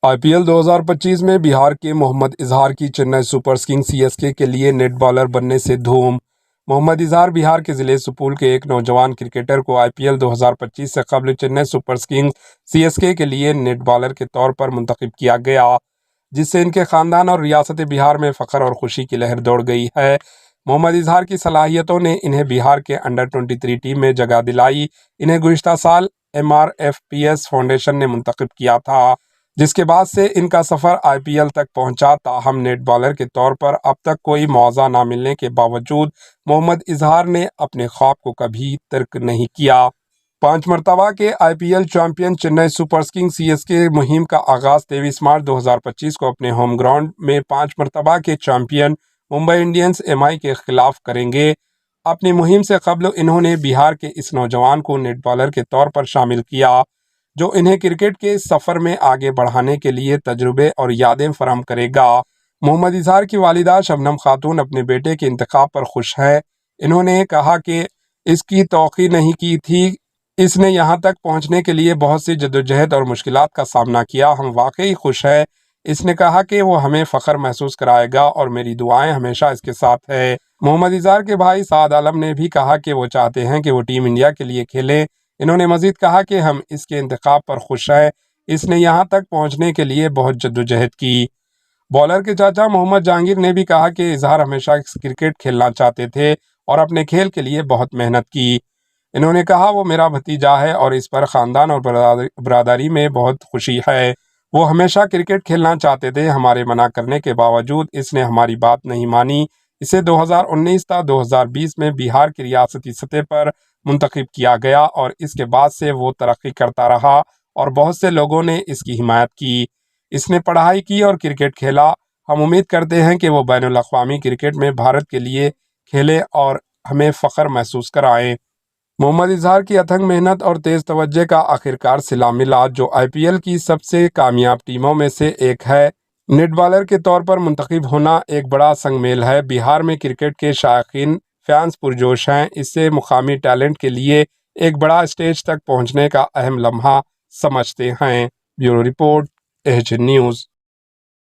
IPL 2025 में बिहार के मोहम्मद इजहार की चेन्नई सुपर किंग्स CSK के लिए नेट बॉलर बनने से धूम। मोहम्मद इजहार बिहार के जिले सुपौल के एक नौजवान क्रिकेटर को IPL 2025 से कबल चेन्नई सुपर किंग्स CSK के लिए नेट बॉलर के तौर पर मुंतखब किया गया, जिससे इनके खानदान और रियासत बिहार में फ़ख्र और खुशी की लहर दौड़ गई है। मोहम्मद इजहार की सलाहियतों ने इन्हें बिहार के अंडर-23 टीम में जगह दिलाई। इन्हें गुज़िश्ता साल MRFPS फाउंडेशन ने मुंतखब किया था, जिसके बाद से इनका सफ़र IPL तक पहुंचा। ताहम नेट बॉलर के तौर पर अब तक कोई मुआवजा ना मिलने के बावजूद मोहम्मद इजहार ने अपने ख्वाब को कभी तर्क नहीं किया। 5 मरतबा के IPL champion Chennai super Kings CSK मुहिम का आगाज़ 23 मार्च 2025 को अपने होम ग्राउंड में 5 मरतबा के चैंपियन मुंबई इंडियंस MI के खिलाफ करेंगे। अपनी मुहिम से कबल इन्होंने बिहार के इस नौजवान को नेट बॉलर के तौर पर शामिल किया, जो इन्हें क्रिकेट के सफ़र में आगे बढ़ाने के लिए तजुर्बे और यादें फराहम करेगा। मोहम्मद इजहार की वालिदा शबनम खातून अपने बेटे के इंतखाब पर खुश हैं। इन्होंने कहा कि इसकी तौक़ी नहीं की थी, इसने यहाँ तक पहुँचने के लिए बहुत सी जद्दोजहद और मुश्किलात का सामना किया। हम वाकई खुश हैं। इसने कहा कि वो हमें फ़ख्र महसूस कराएगा और मेरी दुआएं हमेशा इसके साथ है। मोहम्मद इजहार के भाई साद आलम ने भी कहा कि वो चाहते हैं कि वो टीम इंडिया के लिए खेलें। इन्होंने मज़ीद कहा कि हम इसके इंतखाब पर खुश हैं, इसने यहाँ तक पहुँचने के लिए बहुत जद्दोजहद की। बॉलर के चाचा मोहम्मद जहांगीर ने भी कहा कि इजहार हमेशा क्रिकेट खेलना चाहते थे और अपने खेल के लिए बहुत मेहनत की। इन्होंने कहा वो मेरा भतीजा है और इस पर ख़ानदान और बरादरी में बहुत खुशी है। वो हमेशा क्रिकेट खेलना चाहते थे, हमारे मना करने के बावजूद इसने हमारी बात नहीं मानी। इसे 2019 था 2020 में बिहार की रियासती सतह पर मुंतखब किया गया और इसके बाद से वो तरक्की करता रहा और बहुत से लोगों ने इसकी हिमायत की। इसने पढ़ाई की और क्रिकेट खेला। हम उम्मीद करते हैं कि वो बैनुल अक़वामी क्रिकेट में भारत के लिए खेले और हमें फ़ख्र महसूस कराएं। मोहम्मद इजहार की अथक मेहनत और तेज़ तवज्जो का आखिरकार सिला मिला, जो IPL की सबसे कामयाब टीमों में से एक है। नेट बॉलर के तौर पर मुंतखब होना एक बड़ा संगमेल है। बिहार में क्रिकेट के शायकीन फैंस पुरजोश हैं। इससे मुकामी टैलेंट के लिए एक बड़ा स्टेज तक पहुंचने का अहम लम्हा समझते हैं। Bureau report, AHN news.